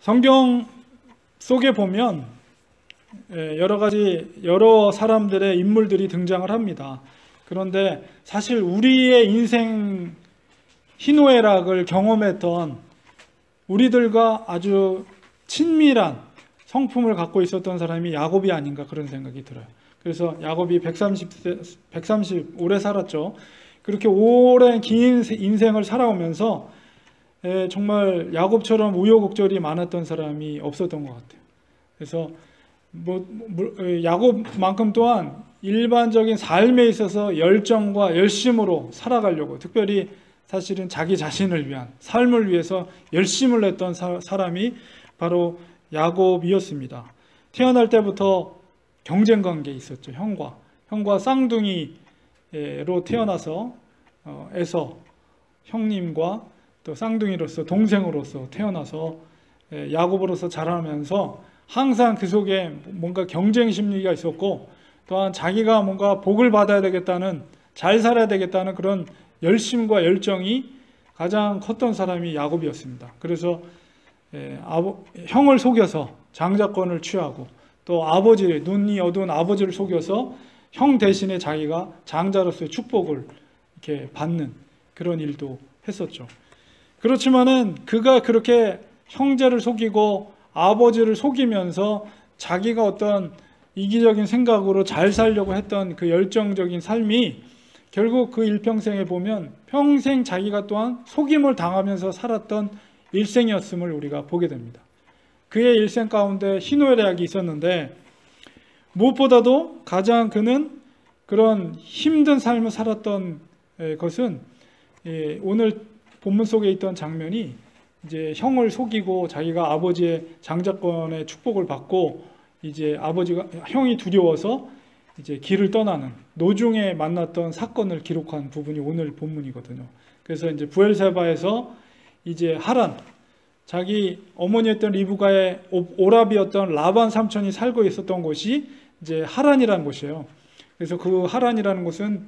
성경 속에 보면 여러 사람들의 인물들이 등장을 합니다. 그런데 사실 우리의 인생 희노애락을 경험했던 우리들과 아주 친밀한 성품을 갖고 있었던 사람이 야곱이 아닌가 그런 생각이 들어요. 그래서 야곱이 130 오래 살았죠. 그렇게 오랜 긴 인생을 살아오면서 정말 야곱처럼 우여곡절이 많았던 사람이 없었던 것 같아요. 그래서 야곱만큼 또한 일반적인 삶에 있어서 열정과 열심으로 살아가려고, 특별히 사실은 자기 자신을 위한 삶을 위해서 열심을 냈던 사람이 바로 야곱이었습니다. 태어날 때부터 경쟁 관계에 있었죠. 형과 쌍둥이로 태어나서 에서 형님과 또 쌍둥이로서 동생으로서 태어나서 야곱으로서 자라면서 항상 그 속에 뭔가 경쟁 심리가 있었고, 또한 자기가 뭔가 복을 받아야 되겠다는, 잘 살아야 되겠다는 그런 열심과 열정이 가장 컸던 사람이 야곱이었습니다. 그래서 형을 속여서 장자권을 취하고, 또 눈이 어두운 아버지를 속여서 형 대신에 자기가 장자로서의 축복을 이렇게 받는 그런 일도 했었죠. 그렇지만은 그가 그렇게 형제를 속이고 아버지를 속이면서 자기가 어떤 이기적인 생각으로 잘 살려고 했던 그 열정적인 삶이 결국 그 일평생에 보면 평생 자기가 또한 속임을 당하면서 살았던 일생이었음을 우리가 보게 됩니다. 그의 일생 가운데 희노애락이 있었는데, 무엇보다도 가장 그는 그런 힘든 삶을 살았던 것은 오늘 본문 속에 있던 장면이 이제 형을 속이고 자기가 아버지의 장자권의 축복을 받고, 이제 형이 두려워서 이제 길을 떠나는 노중에 만났던 사건을 기록한 부분이 오늘 본문이거든요. 그래서 이제 브엘세바에서 이제 하란, 자기 어머니였던 리브가의 오라비였던 라반 삼촌이 살고 있었던 곳이 이제 하란이라는 곳이에요. 그래서 그 하란이라는 곳은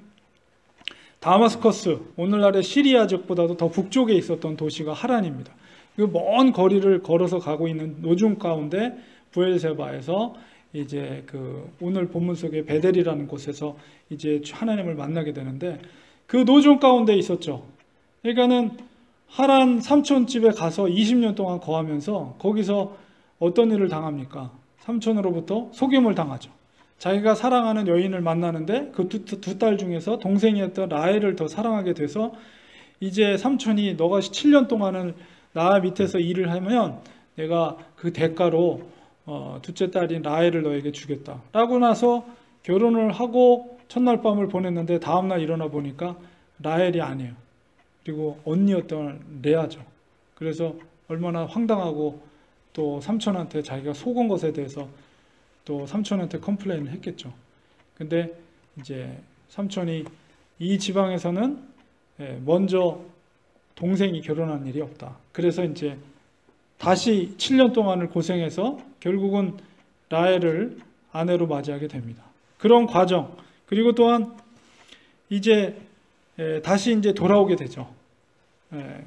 다마스커스, 오늘날의 시리아 지역보다도 더 북쪽에 있었던 도시가 하란입니다. 그 먼 거리를 걸어서 가고 있는 노중 가운데 브엘세바에서 이제 그 오늘 본문 속의 베델이라는 곳에서 이제 하나님을 만나게 되는데, 그 노중 가운데 있었죠. 그러니까는 하란 삼촌 집에 가서 20년 동안 거하면서 거기서 어떤 일을 당합니까? 삼촌으로부터 속임을 당하죠. 자기가 사랑하는 여인을 만나는데 그 두 딸 중에서 동생이었던 라헬을 더 사랑하게 돼서, 이제 삼촌이 너가 7년 동안은 나 밑에서 일을 하면 내가 그 대가로 둘째 딸인 라헬을 너에게 주겠다 라고 나서 결혼을 하고 첫날 밤을 보냈는데, 다음날 일어나 보니까 라헬이 아니에요. 그리고 언니였던 레아죠. 그래서 얼마나 황당하고, 또 삼촌한테 자기가 속은 것에 대해서 또 삼촌한테 컴플레인을 했겠죠. 근데 이제 삼촌이 이 지방에서는 먼저 동생이 결혼한 일이 없다. 그래서 이제 다시 7년 동안을 고생해서 결국은 라헬을 아내로 맞이하게 됩니다. 그런 과정, 그리고 또한 이제 다시 이제 돌아오게 되죠.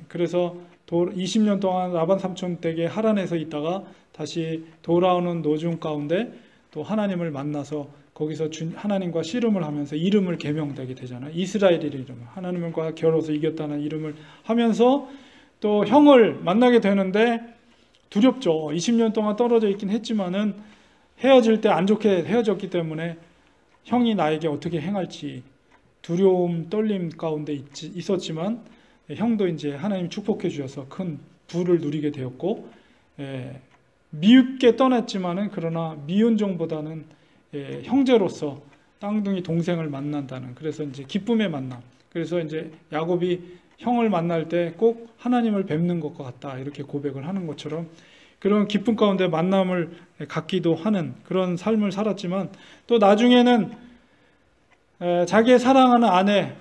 그래서 20년 동안 라반 삼촌 댁에 하란에서 있다가 다시 돌아오는 노중 가운데 또 하나님을 만나서 거기서 하나님과 씨름을 하면서 이름을 개명되게 되잖아요. 이스라엘이라는 이름을, 하나님과 겨뤄서 이겼다는 이름을 하면서 또 형을 만나게 되는데 두렵죠. 20년 동안 떨어져 있긴 했지만은 헤어질 때 안 좋게 헤어졌기 때문에 형이 나에게 어떻게 행할지 두려움, 떨림 가운데 있었지만, 형도 이제 하나님 축복해 주셔서 큰 부를 누리게 되었고, 미흡게 떠났지만은 그러나 미운 종보다는 형제로서 쌍둥이 동생을 만난다는, 그래서 이제 기쁨의 만남. 그래서 이제 야곱이 형을 만날 때 꼭 하나님을 뵙는 것과 같다 이렇게 고백을 하는 것처럼 그런 기쁨 가운데 만남을 갖기도 하는 그런 삶을 살았지만, 또 나중에는 자기의 사랑하는 아내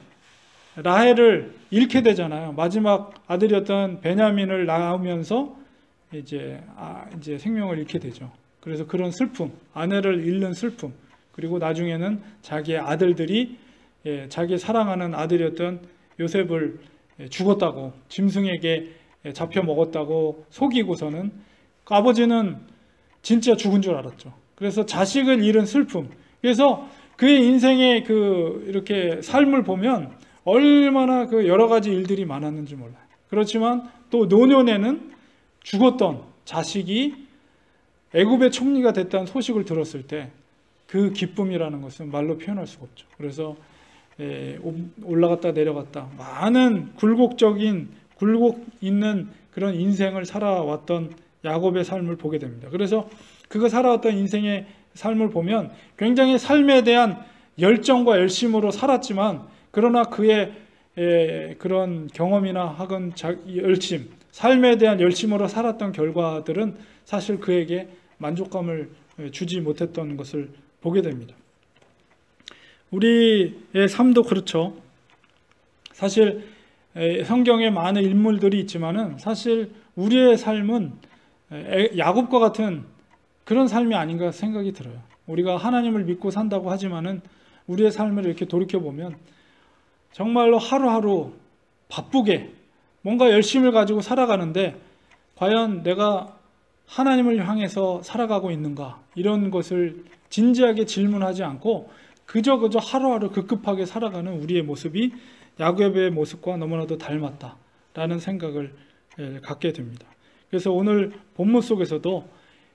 라헬을 잃게 되잖아요. 마지막 아들이었던 베냐민을 낳으면서 이제 생명을 잃게 되죠. 그래서 그런 슬픔, 아내를 잃는 슬픔, 그리고 나중에는 자기의 아들들이 자기 사랑하는 아들이었던 요셉을 죽었다고, 짐승에게 잡혀 먹었다고 속이고서는 그 아버지는 진짜 죽은 줄 알았죠. 그래서 자식을 잃은 슬픔. 그래서 그의 인생의 이렇게 삶을 보면 얼마나 여러 가지 일들이 많았는지 몰라요. 그렇지만 또 노년에는 죽었던 자식이 애굽의 총리가 됐다는 소식을 들었을 때 그 기쁨이라는 것은 말로 표현할 수가 없죠. 그래서 올라갔다 내려갔다 많은 굴곡 있는 그런 인생을 살아왔던 야곱의 삶을 보게 됩니다. 그래서 그가 살아왔던 인생의 삶을 보면 굉장히 삶에 대한 열정과 열심으로 살았지만, 그러나 그의 그런 경험이나 혹은 열심, 삶에 대한 열심으로 살았던 결과들은 사실 그에게 만족감을 주지 못했던 것을 보게 됩니다. 우리의 삶도 그렇죠. 사실 성경에 많은 인물들이 있지만은 사실 우리의 삶은 야곱과 같은 그런 삶이 아닌가 생각이 들어요. 우리가 하나님을 믿고 산다고 하지만은 우리의 삶을 이렇게 돌이켜 보면 정말로 하루하루 바쁘게 뭔가 열심을 가지고 살아가는데 과연 내가 하나님을 향해서 살아가고 있는가, 이런 것을 진지하게 질문하지 않고 그저 하루하루 급급하게 살아가는 우리의 모습이 야곱의 모습과 너무나도 닮았다라는 생각을 갖게 됩니다. 그래서 오늘 본문 속에서도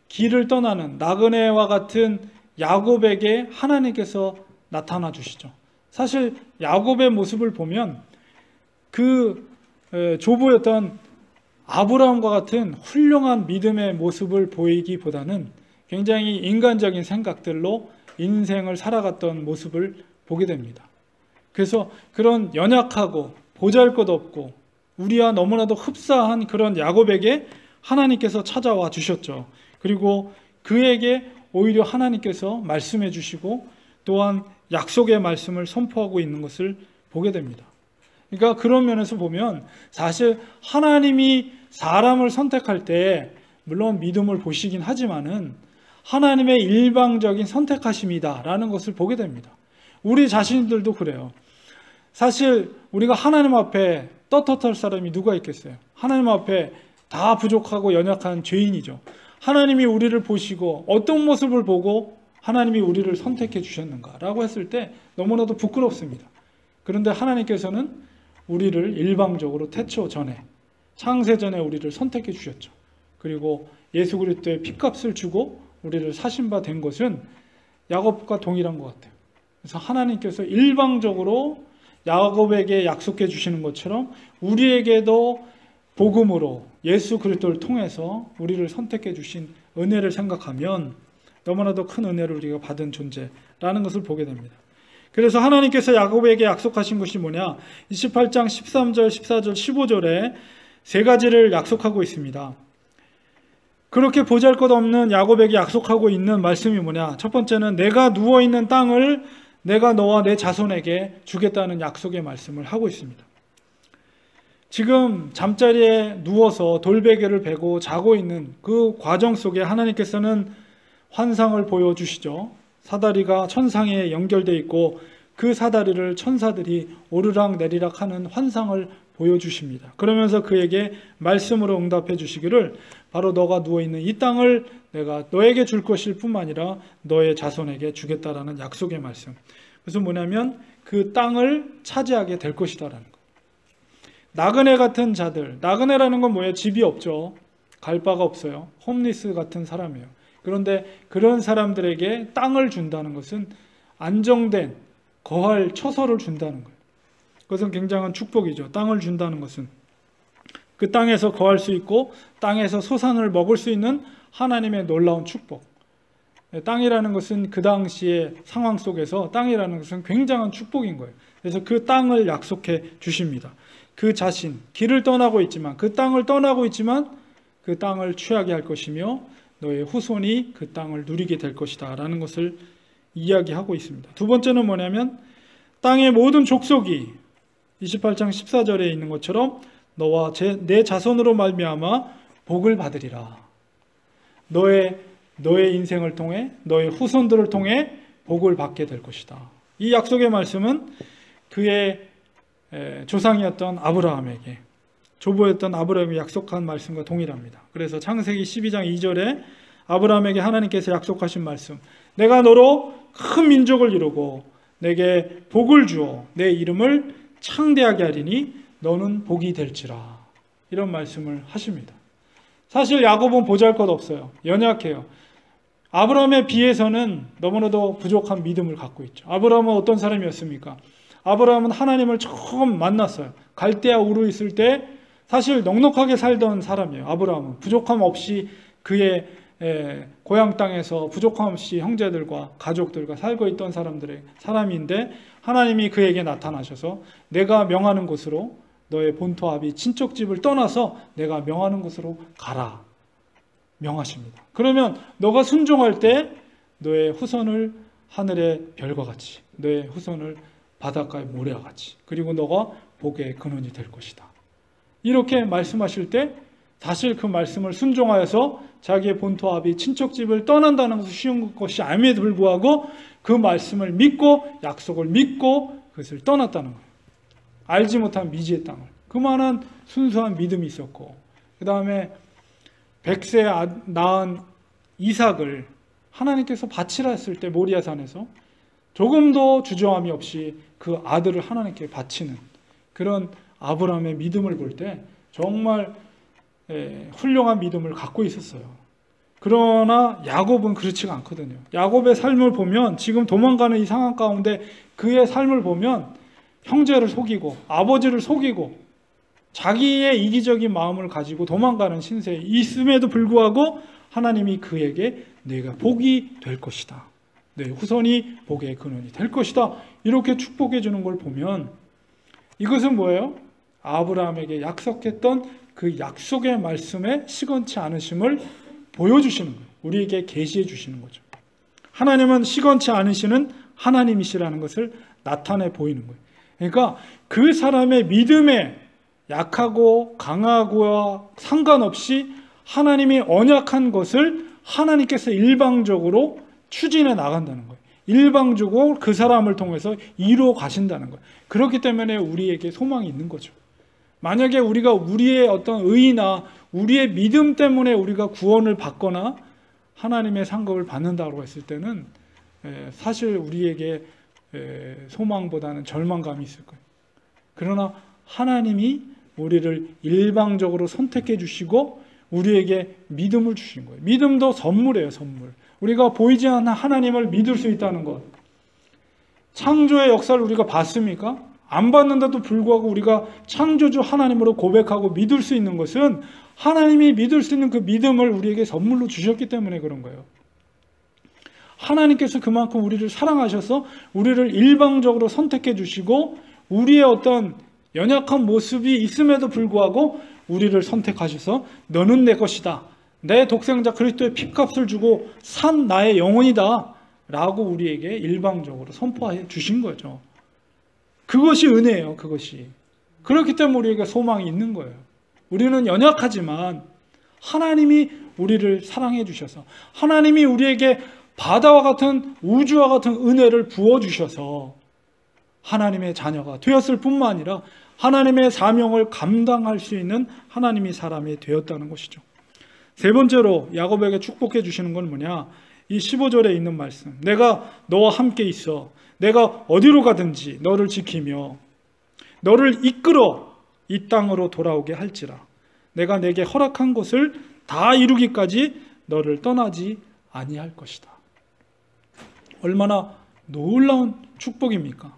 길을 떠나는 나그네와 같은 야곱에게 하나님께서 나타나 주시죠. 사실 야곱의 모습을 보면 그 조부였던 아브라함과 같은 훌륭한 믿음의 모습을 보이기보다는 굉장히 인간적인 생각들로 인생을 살아갔던 모습을 보게 됩니다. 그래서 그런 연약하고 보잘것없고 우리와 너무나도 흡사한 그런 야곱에게 하나님께서 찾아와 주셨죠. 그리고 그에게 오히려 하나님께서 말씀해 주시고 또한 약속의 말씀을 선포하고 있는 것을 보게 됩니다. 그러니까 그런 면에서 보면 사실 하나님이 사람을 선택할 때 물론 믿음을 보시긴 하지만은 하나님의 일방적인 선택하심이다라는 것을 보게 됩니다. 우리 자신들도 그래요. 사실 우리가 하나님 앞에 떳떳할 사람이 누가 있겠어요? 하나님 앞에 다 부족하고 연약한 죄인이죠. 하나님이 우리를 보시고 어떤 모습을 보고 하나님이 우리를 선택해 주셨는가라고 했을 때 너무나도 부끄럽습니다. 그런데 하나님께서는 우리를 일방적으로 태초 전에, 창세 전에 우리를 선택해 주셨죠. 그리고 예수 그리스도의 피값을 주고 우리를 사신 바 된 것은 야곱과 동일한 것 같아요. 그래서 하나님께서 일방적으로 야곱에게 약속해 주시는 것처럼 우리에게도 복음으로 예수 그리스도를 통해서 우리를 선택해 주신 은혜를 생각하면 너무나도 큰 은혜를 우리가 받은 존재라는 것을 보게 됩니다. 그래서 하나님께서 야곱에게 약속하신 것이 뭐냐? 28장 13절, 14절, 15절에 세 가지를 약속하고 있습니다. 그렇게 보잘것없는 야곱에게 약속하고 있는 말씀이 뭐냐? 첫 번째는 내가 누워있는 땅을 내가 너와 내 자손에게 주겠다는 약속의 말씀을 하고 있습니다. 지금 잠자리에 누워서 돌베개를 베고 자고 있는 그 과정 속에 하나님께서는 환상을 보여주시죠. 사다리가 천상에 연결되어 있고 그 사다리를 천사들이 오르락 내리락 하는 환상을 보여주십니다. 그러면서 그에게 말씀으로 응답해 주시기를 바로 너가 누워있는 이 땅을 내가 너에게 줄 것일 뿐만 아니라 너의 자손에게 주겠다라는 약속의 말씀. 그래서 뭐냐면 그 땅을 차지하게 될 것이다라는 거. 나그네 같은 자들, 나그네라는 건 뭐예요? 집이 없죠. 갈 바가 없어요. 홈리스 같은 사람이에요. 그런데 그런 사람들에게 땅을 준다는 것은 안정된 거할 처소를 준다는 거예요. 그것은 굉장한 축복이죠. 땅을 준다는 것은 그 땅에서 거할 수 있고 땅에서 소산을 먹을 수 있는 하나님의 놀라운 축복. 땅이라는 것은 그 당시의 상황 속에서 땅이라는 것은 굉장한 축복인 거예요. 그래서 그 땅을 약속해 주십니다. 그 자신, 길을 떠나고 있지만 그 땅을 떠나고 있지만 그 땅을 취하게 할 것이며 너의 후손이 그 땅을 누리게 될 것이다 라는 것을 이야기하고 있습니다. 두 번째는 뭐냐면 땅의 모든 족속이 28장 14절에 있는 것처럼 너와 내 자손으로 말미암아 복을 받으리라. 너의 인생을 통해 너의 후손들을 통해 복을 받게 될 것이다. 이 약속의 말씀은 그의 조상이었던 아브라함에게 조보했던 아브라함이 약속한 말씀과 동일합니다. 그래서 창세기 12장 2절에 아브라함에게 하나님께서 약속하신 말씀, 내가 너로 큰 민족을 이루고 내게 복을 주어 내 이름을 창대하게 하리니 너는 복이 될지라, 이런 말씀을 하십니다. 사실 야곱은 보잘것없어요. 연약해요. 아브라함에 비해서는 너무나도 부족한 믿음을 갖고 있죠. 아브라함은 어떤 사람이었습니까? 아브라함은 하나님을 처음 만났어요. 갈대아 우르 있을 때 사실 넉넉하게 살던 사람이에요. 아브라함은 부족함 없이 그의 고향 땅에서 부족함 없이 형제들과 가족들과 살고 있던 사람인데, 하나님이 그에게 나타나셔서 내가 명하는 곳으로, 너의 본토 아비 친척집을 떠나서 내가 명하는 곳으로 가라 명하십니다. 그러면 너가 순종할 때 너의 후손을 하늘의 별과 같이, 너의 후손을 바닷가의 모래와 같이, 그리고 너가 복의 근원이 될 것이다, 이렇게 말씀하실 때 사실 그 말씀을 순종하여서 자기의 본토 아비 친척집을 떠난다는 것은 쉬운 것이 아님에도 불구하고 그 말씀을 믿고 약속을 믿고 그것을 떠났다는 거예요. 알지 못한 미지의 땅을. 그만한 순수한 믿음이 있었고, 그 다음에 100세 낳은 이삭을 하나님께서 바치라 했을 때 모리아산에서 조금도 주저함이 없이 그 아들을 하나님께 바치는 그런 아브라함의 믿음을 볼 때 정말 훌륭한 믿음을 갖고 있었어요. 그러나 야곱은 그렇지가 않거든요. 야곱의 삶을 보면, 지금 도망가는 이 상황 가운데 그의 삶을 보면 형제를 속이고 아버지를 속이고 자기의 이기적인 마음을 가지고 도망가는 신세에 있음에도 불구하고 하나님이 그에게 내가 복이 될 것이다, 내 후손이 복의 근원이 될 것이다, 이렇게 축복해 주는 걸 보면 이것은 뭐예요? 아브라함에게 약속했던 그 약속의 말씀에 시건치 않으심을 보여주시는 거예요. 우리에게 계시해 주시는 거죠. 하나님은 시건치 않으시는 하나님이시라는 것을 나타내 보이는 거예요. 그러니까 그 사람의 믿음에 약하고 강하고와 상관없이 하나님이 언약한 것을 하나님께서 일방적으로 추진해 나간다는 거예요. 일방적으로 그 사람을 통해서 이루어 가신다는 거예요. 그렇기 때문에 우리에게 소망이 있는 거죠. 만약에 우리가 우리의 어떤 의의나 우리의 믿음 때문에 우리가 구원을 받거나 하나님의 상급을 받는다고 했을 때는 사실 우리에게 소망보다는 절망감이 있을 거예요. 그러나 하나님이 우리를 일방적으로 선택해 주시고 우리에게 믿음을 주신 거예요. 믿음도 선물이에요, 선물. 우리가 보이지 않는 하나님을 믿을 수 있다는 것. 창조의 역사를 우리가 봤습니까? 안 봤는데도 불구하고 우리가 창조주 하나님으로 고백하고 믿을 수 있는 것은 하나님이 믿을 수 있는 그 믿음을 우리에게 선물로 주셨기 때문에 그런 거예요. 하나님께서 그만큼 우리를 사랑하셔서 우리를 일방적으로 선택해 주시고 우리의 어떤 연약한 모습이 있음에도 불구하고 우리를 선택하셔서 너는 내 것이다, 내 독생자 그리스도의 피값을 주고 산 나의 영혼이다 라고 우리에게 일방적으로 선포해 주신 거죠. 그것이 은혜예요. 그것이. 그렇기 때문에 우리에게 소망이 있는 거예요. 우리는 연약하지만 하나님이 우리를 사랑해 주셔서 하나님이 우리에게 바다와 같은 우주와 같은 은혜를 부어주셔서 하나님의 자녀가 되었을 뿐만 아니라 하나님의 사명을 감당할 수 있는 하나님이 사람이 되었다는 것이죠. 세 번째로 야곱에게 축복해 주시는 건 뭐냐? 이 15절에 있는 말씀. 내가 너와 함께 있어 내가 어디로 가든지 너를 지키며 너를 이끌어 이 땅으로 돌아오게 할지라. 내가 내게 허락한 것을 다 이루기까지 너를 떠나지 아니할 것이다. 얼마나 놀라운 축복입니까?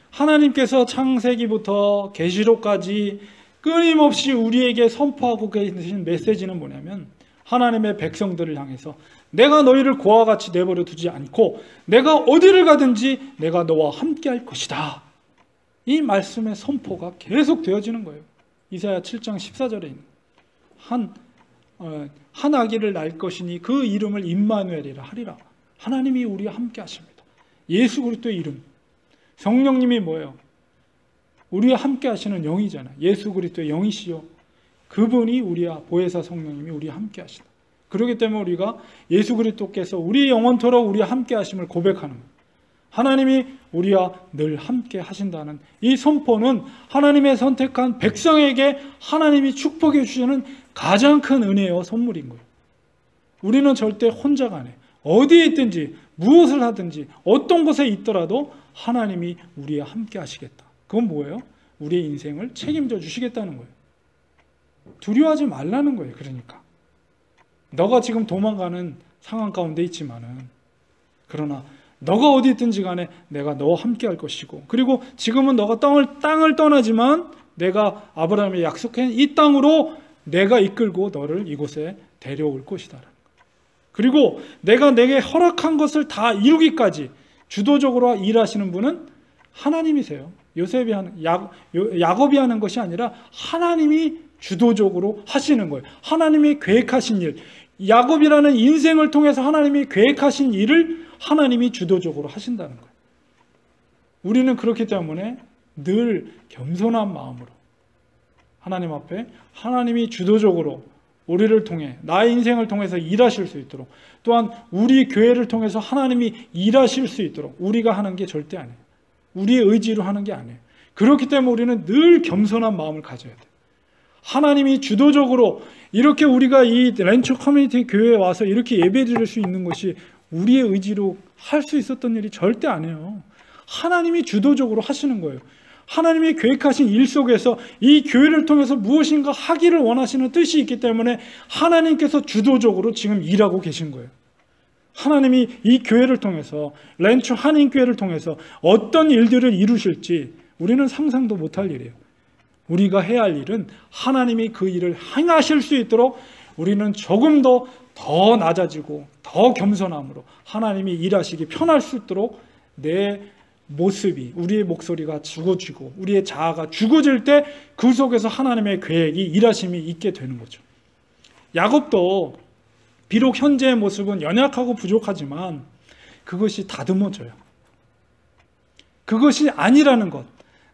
하나님께서 창세기부터 계시록까지 끊임없이 우리에게 선포하고 계신 메시지는 뭐냐면 하나님의 백성들을 향해서 내가 너희를 고와 같이 내버려 두지 않고 내가 어디를 가든지 내가 너와 함께 할 것이다. 이 말씀의 선포가 계속 되어지는 거예요. 이사야 7장 14절에 있는 한 아기를 낳을 것이니 그 이름을 임마누엘이라 하리라. 하나님이 우리와 함께 하십니다. 예수 그리스도의 이름. 성령님이 뭐예요? 우리와 함께 하시는 영이잖아요. 예수 그리스도의 영이시요. 그분이 우리와 보혜사 성령님이 우리와 함께 하시다. 그렇기 때문에 우리가 예수 그리스도께서 우리 영원토록 우리와 함께 하심을 고백하는 거예요. 하나님이 우리와 늘 함께 하신다는 이 선포는 하나님의 선택한 백성에게 하나님이 축복해 주시는 가장 큰 은혜와 선물인 거예요. 우리는 절대 혼자가 아니에요. 어디에 있든지 무엇을 하든지 어떤 곳에 있더라도 하나님이 우리와 함께 하시겠다. 그건 뭐예요? 우리의 인생을 책임져 주시겠다는 거예요. 두려워하지 말라는 거예요. 그러니까 너가 지금 도망가는 상황 가운데 있지만은, 그러나 너가 어디 있든지 간에 내가 너와 함께 할 것이고, 그리고 지금은 너가 땅을 떠나지만 내가 아브라함에 약속한 이 땅으로 내가 이끌고 너를 이곳에 데려올 것이다. 그리고 내가 내게 허락한 것을 다 이루기까지 주도적으로 일하시는 분은 하나님이세요. 야곱이 하는 것이 아니라 하나님이 주도적으로 하시는 거예요. 하나님이 계획하신 일, 야곱이라는 인생을 통해서 하나님이 계획하신 일을 하나님이 주도적으로 하신다는 거예요. 우리는 그렇기 때문에 늘 겸손한 마음으로 하나님 앞에 하나님이 주도적으로 우리를 통해, 나의 인생을 통해서 일하실 수 있도록, 또한 우리 교회를 통해서 하나님이 일하실 수 있도록 우리가 하는 게 절대 아니에요. 우리의 의지로 하는 게 아니에요. 그렇기 때문에 우리는 늘 겸손한 마음을 가져야 돼요. 하나님이 주도적으로 이렇게 우리가 이 렌처 커뮤니티 교회에 와서 이렇게 예배 드릴 수 있는 것이 우리의 의지로 할 수 있었던 일이 절대 아니에요. 하나님이 주도적으로 하시는 거예요. 하나님이 계획하신 일 속에서 이 교회를 통해서 무엇인가 하기를 원하시는 뜻이 있기 때문에 하나님께서 주도적으로 지금 일하고 계신 거예요. 하나님이 이 교회를 통해서, 렌처 한인교회를 통해서 어떤 일들을 이루실지 우리는 상상도 못할 일이에요. 우리가 해야 할 일은 하나님이 그 일을 행하실 수 있도록 우리는 조금 더 낮아지고 더 겸손함으로 하나님이 일하시기 편할 수 있도록 내 모습이, 우리의 목소리가 죽어지고 우리의 자아가 죽어질 때 그 속에서 하나님의 계획이, 일하심이 있게 되는 거죠. 야곱도 비록 현재의 모습은 연약하고 부족하지만 그것이 다듬어져요. 그것이 아니라는 것,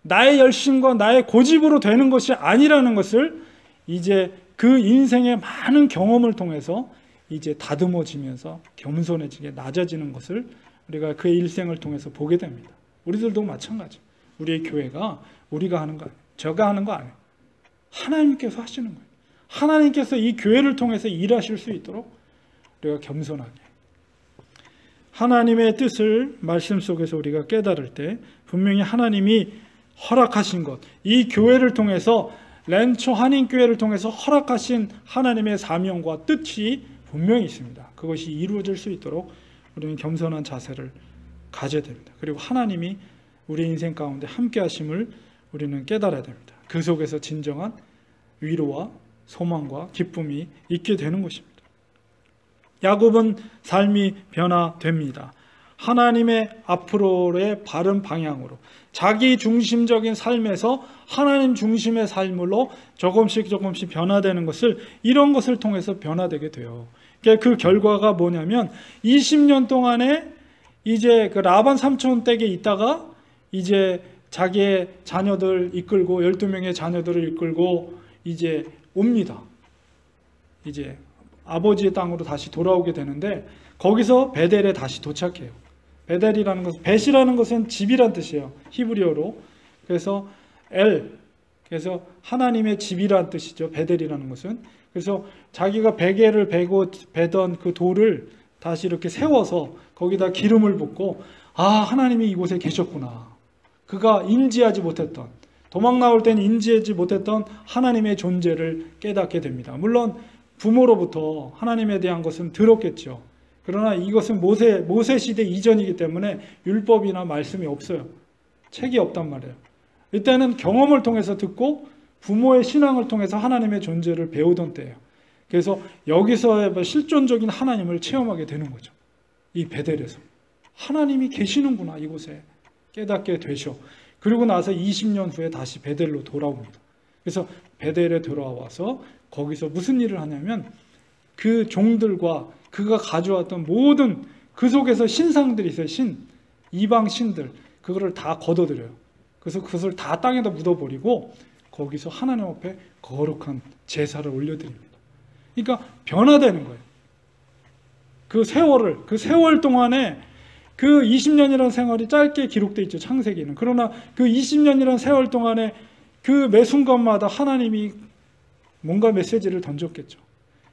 나의 열심과 나의 고집으로 되는 것이 아니라는 것을 이제 그 인생의 많은 경험을 통해서 이제 다듬어지면서 겸손해지게 낮아지는 것을 우리가 그의 일생을 통해서 보게 됩니다. 우리들도 마찬가지. 우리의 교회가 우리가 하는 거 아니에요. 제가 하는 거 아니에요. 하나님께서 하시는 거예요. 하나님께서 이 교회를 통해서 일하실 수 있도록 우리가 겸손하게, 하나님의 뜻을 말씀 속에서 우리가 깨달을 때 분명히 하나님이 허락하신 것, 이 교회를 통해서, 렌처 한인교회를 통해서 허락하신 하나님의 사명과 뜻이 분명히 있습니다. 그것이 이루어질 수 있도록 우리는 겸손한 자세를 가져야 됩니다. 그리고 하나님이 우리 인생 가운데 함께 하심을 우리는 깨달아야 됩니다. 그 속에서 진정한 위로와 소망과 기쁨이 있게 되는 것입니다. 야곱은 삶이 변화됩니다. 하나님의 앞으로의 바른 방향으로, 자기 중심적인 삶에서 하나님 중심의 삶으로 조금씩 변화되는 것을, 이런 것을 통해서 변화되게 돼요. 그 결과가 뭐냐면 20년 동안에 이제 그 라반 삼촌 댁에 있다가 이제 자기의 자녀들 이끌고 12명의 자녀들을 이끌고 이제 옵니다. 이제 아버지의 땅으로 다시 돌아오게 되는데 거기서 베델에 다시 도착해요. 베델이라는 것은, 벳이라는 것은 집이란 뜻이에요. 히브리어로. 그래서 그래서 하나님의 집이란 뜻이죠. 베델이라는 것은. 그래서 자기가 베개를 베던 그 돌을 다시 이렇게 세워서 거기다 기름을 붓고, 아, 하나님이 이곳에 계셨구나. 그가 인지하지 못했던, 도망 나올 때는 인지하지 못했던 하나님의 존재를 깨닫게 됩니다. 물론 부모로부터 하나님에 대한 것은 들었겠죠. 그러나 이것은 모세 시대 이전이기 때문에 율법이나 말씀이 없어요. 책이 없단 말이에요. 이때는 경험을 통해서 듣고 부모의 신앙을 통해서 하나님의 존재를 배우던 때예요. 그래서 여기서 실존적인 하나님을 체험하게 되는 거죠. 이 베델에서 하나님이 계시는구나, 이곳에 깨닫게 되셔. 그리고 나서 20년 후에 다시 베델로 돌아옵니다. 그래서 베델에 돌아와서 거기서 무슨 일을 하냐면 그 종들과 그가 가져왔던 모든, 그 속에서 신상들이 있어요. 이방 신들, 그거를 다 걷어들여요. 그래서 그것을 다 땅에다 묻어버리고 거기서 하나님 앞에 거룩한 제사를 올려드립니다. 그러니까 변화되는 거예요. 그 세월 동안에 그 20년이라는 생활이 짧게 기록되어 있죠, 창세기는. 그러나 그 20년이라는 세월 동안에 그 매 순간마다 하나님이 뭔가 메시지를 던졌겠죠.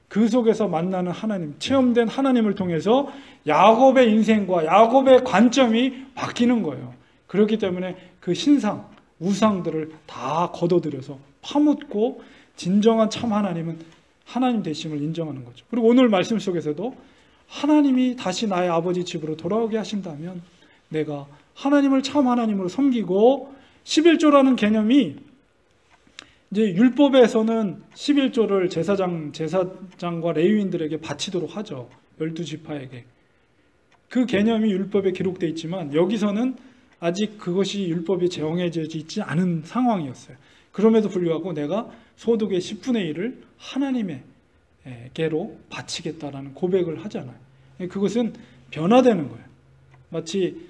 그 속에서 만나는 하나님, 체험된 하나님을 통해서 야곱의 인생과 야곱의 관점이 바뀌는 거예요. 그렇기 때문에 그 신상, 우상들을 다 걷어들여서 파묻고 진정한 참 하나님은 하나님 되심을 인정하는 거죠. 그리고 오늘 말씀 속에서도 하나님이 다시 나의 아버지 집으로 돌아오게 하신다면 내가 하나님을 참 하나님으로 섬기고 11조라는 개념이 이제 율법에서는 11조를 제사장과 레위인들에게 바치도록 하죠. 12지파에게. 그 개념이 율법에 기록되어 있지만 여기서는 아직 그것이 율법에 정해져 있지 않은 상황이었어요. 그럼에도 불구하고 내가 소득의 10분의 1을 하나님에게로 바치겠다라는 고백을 하잖아요. 그것은 변화되는 거예요. 마치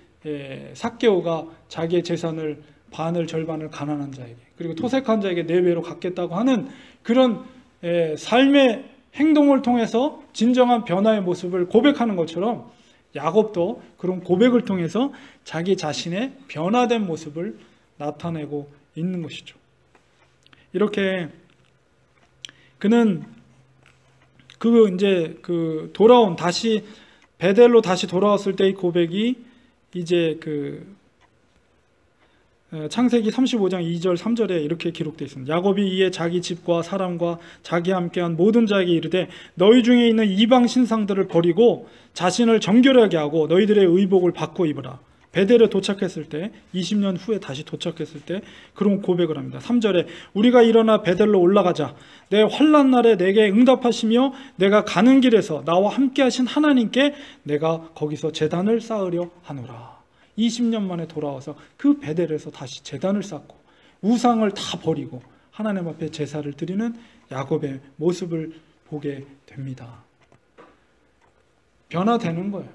삭개오가 자기의 재산을 반을 절반을 가난한 자에게 그리고 토색한 자에게 4배로 갚겠다고 하는 그런 삶의 행동을 통해서 진정한 변화의 모습을 고백하는 것처럼 야곱도 그런 고백을 통해서 자기 자신의 변화된 모습을 나타내고 있는 것이죠. 이렇게 그는 돌아온 다시 베델로 다시 돌아왔을 때의 고백이 이제 창세기 35장 2절 3절에 이렇게 기록되어 있습니다. 야곱이 이에 자기 집과 사람과 자기와 함께한 모든 자에게 이르되 너희 중에 있는 이방 신상들을 버리고 자신을 정결하게 하고 너희들의 의복을 바꿔 입으라. 베델에 도착했을 때 20년 후에 다시 도착했을 때 그런 고백을 합니다. 3절에 우리가 일어나 베델로 올라가자. 내 환난 날에 내게 응답하시며 내가 가는 길에서 나와 함께 하신 하나님께 내가 거기서 제단을 쌓으려 하노라. 20년 만에 돌아와서 그 베델에서 다시 제단을 쌓고 우상을 다 버리고 하나님 앞에 제사를 드리는 야곱의 모습을 보게 됩니다. 변화되는 거예요.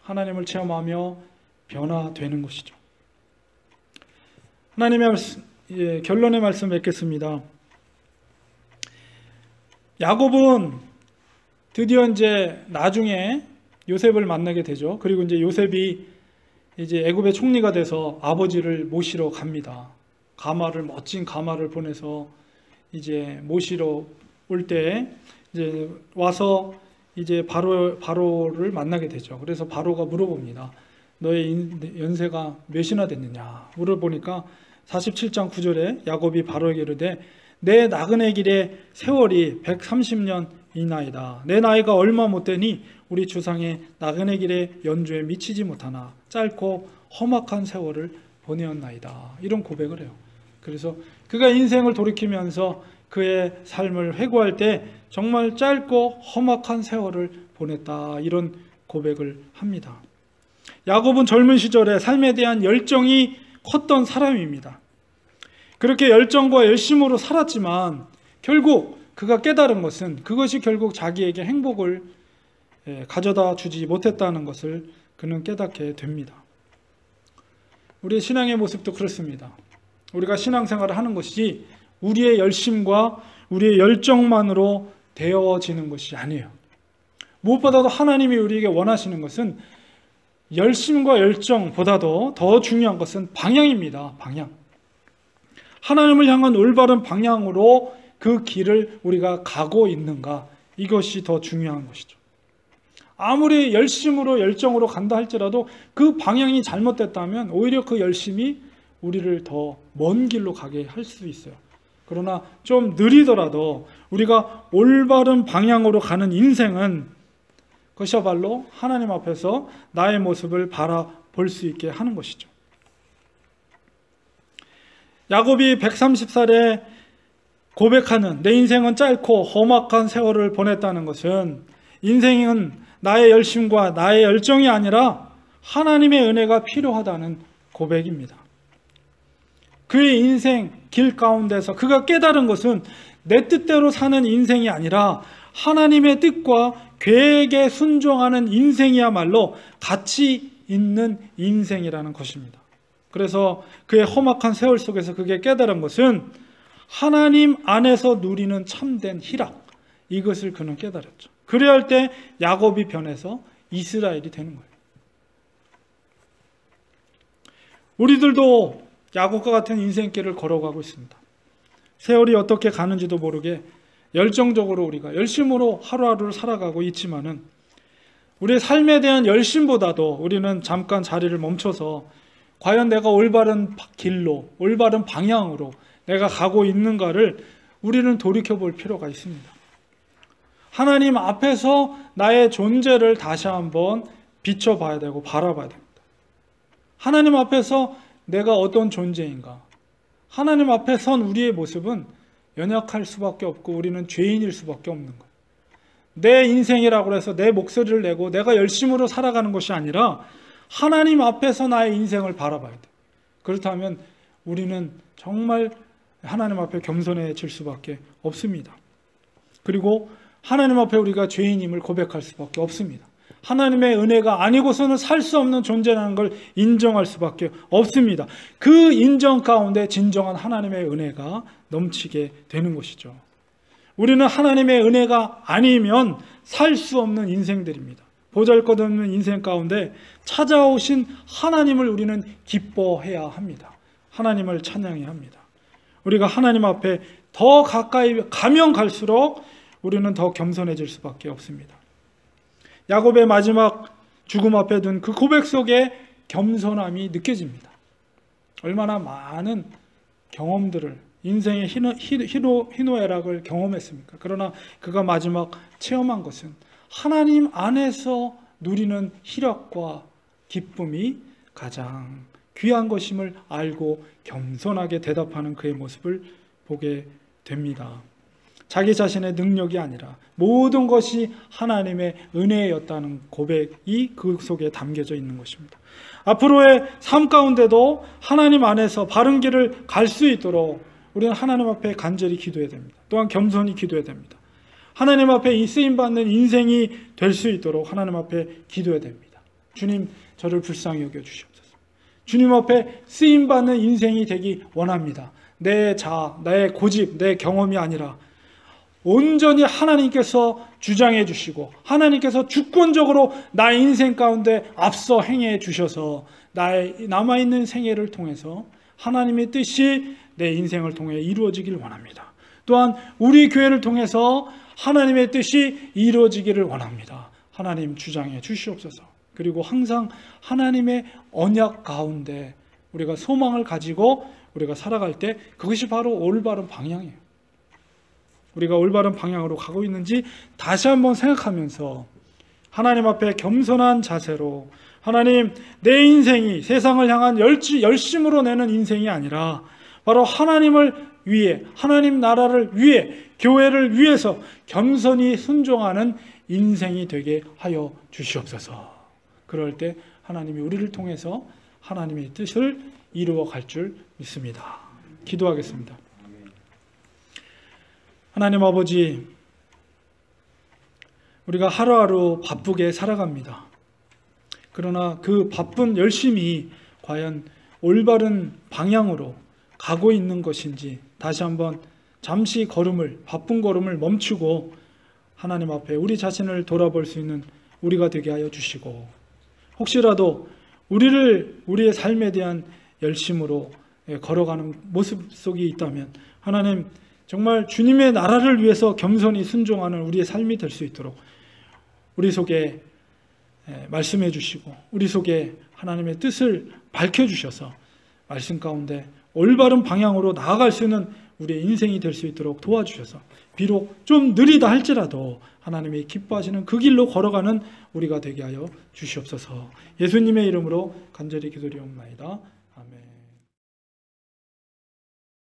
하나님을 체험하며 변화되는 것이죠. 하나님의 결론의 말씀 맺겠습니다. 야곱은 드디어 이제 나중에 요셉을 만나게 되죠. 그리고 이제 요셉이 이제 애굽의 총리가 돼서 아버지를 모시러 갑니다. 멋진 가마를 보내서 이제 모시러 올 때 이제 와서 이제 바로를 만나게 되죠. 그래서 바로가 물어봅니다. 너의 연세가 몇이나 됐느냐 물어보니까 47장 9절에 야곱이 바로에게 이르되 내 나그네 길의 세월이 130년이나이다. 내 나이가 얼마 못되니 우리 주상의 나그네 길의 연주에 미치지 못하나 짧고 험악한 세월을 보내었나이다. 이런 고백을 해요. 그래서 그가 인생을 돌이키면서 그의 삶을 회고할 때 정말 짧고 험악한 세월을 보냈다. 이런 고백을 합니다. 야곱은 젊은 시절에 삶에 대한 열정이 컸던 사람입니다. 그렇게 열정과 열심으로 살았지만 결국 그가 깨달은 것은 그것이 결국 자기에게 행복을 가져다 주지 못했다는 것을 그는 깨닫게 됩니다. 우리의 신앙의 모습도 그렇습니다. 우리가 신앙생활을 하는 것이 우리의 열심과 우리의 열정만으로 되어지는 것이 아니에요. 무엇보다도 하나님이 우리에게 원하시는 것은 열심과 열정보다도 더 중요한 것은 방향입니다. 방향. 하나님을 향한 올바른 방향으로 그 길을 우리가 가고 있는가, 이것이 더 중요한 것이죠. 아무리 열심으로 열정으로 간다 할지라도 그 방향이 잘못됐다면 오히려 그 열심이 우리를 더 먼 길로 가게 할 수 있어요. 그러나 좀 느리더라도 우리가 올바른 방향으로 가는 인생은 그것이야말로 하나님 앞에서 나의 모습을 바라볼 수 있게 하는 것이죠. 야곱이 130살에 고백하는 내 인생은 짧고 험악한 세월을 보냈다는 것은 인생은 나의 열심과 나의 열정이 아니라 하나님의 은혜가 필요하다는 고백입니다. 그의 인생 길 가운데서 그가 깨달은 것은 내 뜻대로 사는 인생이 아니라 하나님의 뜻과 계획에 순종하는 인생이야말로 가치 있는 인생이라는 것입니다. 그래서 그의 험악한 세월 속에서 그게 깨달은 것은 하나님 안에서 누리는 참된 희락, 이것을 그는 깨달았죠. 그래야 할 때 야곱이 변해서 이스라엘이 되는 거예요. 우리들도 야곱과 같은 인생길을 걸어가고 있습니다. 세월이 어떻게 가는지도 모르게 열정적으로 우리가 열심으로 하루하루를 살아가고 있지만은 우리의 삶에 대한 열심보다도 우리는 잠깐 자리를 멈춰서 과연 내가 올바른 길로, 올바른 방향으로 내가 가고 있는가를 우리는 돌이켜볼 필요가 있습니다. 하나님 앞에서 나의 존재를 다시 한번 비춰봐야 되고 바라봐야 됩니다. 하나님 앞에서 내가 어떤 존재인가? 하나님 앞에 선 우리의 모습은 연약할 수밖에 없고 우리는 죄인일 수밖에 없는 거예요. 내 인생이라고 해서 내 목소리를 내고 내가 열심으로 살아가는 것이 아니라 하나님 앞에서 나의 인생을 바라봐야 돼. 그렇다면 우리는 정말 하나님 앞에 겸손해질 수밖에 없습니다. 그리고 하나님 앞에 우리가 죄인임을 고백할 수밖에 없습니다. 하나님의 은혜가 아니고서는 살 수 없는 존재라는 걸 인정할 수밖에 없습니다. 그 인정 가운데 진정한 하나님의 은혜가 넘치게 되는 것이죠. 우리는 하나님의 은혜가 아니면 살 수 없는 인생들입니다. 보잘것없는 인생 가운데 찾아오신 하나님을 우리는 기뻐해야 합니다. 하나님을 찬양해야 합니다. 우리가 하나님 앞에 더 가까이 가면 갈수록 우리는 더 겸손해질 수밖에 없습니다. 야곱의 마지막 죽음 앞에 둔 그 고백 속에 겸손함이 느껴집니다. 얼마나 많은 경험들을 인생의 희노애락을 경험했습니까? 그러나 그가 마지막 체험한 것은 하나님 안에서 누리는 희락과 기쁨이 가장 귀한 것임을 알고 겸손하게 대답하는 그의 모습을 보게 됩니다. 자기 자신의 능력이 아니라 모든 것이 하나님의 은혜였다는 고백이 그 속에 담겨져 있는 것입니다. 앞으로의 삶 가운데도 하나님 안에서 바른 길을 갈 수 있도록 우리는 하나님 앞에 간절히 기도해야 됩니다. 또한 겸손히 기도해야 됩니다. 하나님 앞에 쓰임받는 인생이 될 수 있도록 하나님 앞에 기도해야 됩니다. 주님, 저를 불쌍히 여겨주시옵소서. 주님 앞에 쓰임받는 인생이 되기 원합니다. 내 자아, 나의 고집, 내 경험이 아니라 온전히 하나님께서 주장해 주시고 하나님께서 주권적으로 나의 인생 가운데 앞서 행해 주셔서 나의 남아있는 생애를 통해서 하나님의 뜻이 내 인생을 통해 이루어지길 원합니다. 또한 우리 교회를 통해서 하나님의 뜻이 이루어지기를 원합니다. 하나님 주장해 주시옵소서. 그리고 항상 하나님의 언약 가운데 우리가 소망을 가지고 우리가 살아갈 때 그것이 바로 올바른 방향이에요. 우리가 올바른 방향으로 가고 있는지 다시 한번 생각하면서 하나님 앞에 겸손한 자세로 하나님, 내 인생이 세상을 향한 열심으로 내는 인생이 아니라 바로 하나님을 위해, 하나님 나라를 위해, 교회를 위해서 겸손히 순종하는 인생이 되게 하여 주시옵소서. 그럴 때 하나님이 우리를 통해서 하나님의 뜻을 이루어 갈 줄 믿습니다. 기도하겠습니다. 하나님 아버지, 우리가 하루하루 바쁘게 살아갑니다. 그러나 그 바쁜 열심이 과연 올바른 방향으로 가고 있는 것인지 다시 한번 잠시 바쁜 걸음을 멈추고 하나님 앞에 우리 자신을 돌아볼 수 있는 우리가 되게 하여 주시고, 혹시라도 우리의 삶에 대한 열심으로 걸어가는 모습 속이 있다면 하나님, 정말 주님의 나라를 위해서 겸손히 순종하는 우리의 삶이 될 수 있도록 우리 속에 말씀해 주시고 우리 속에 하나님의 뜻을 밝혀주셔서 말씀 가운데 올바른 방향으로 나아갈 수 있는 우리의 인생이 될 수 있도록 도와주셔서 비록 좀 느리다 할지라도 하나님이 기뻐하시는 그 길로 걸어가는 우리가 되게 하여 주시옵소서. 예수님의 이름으로 간절히 기도드리옵나이다.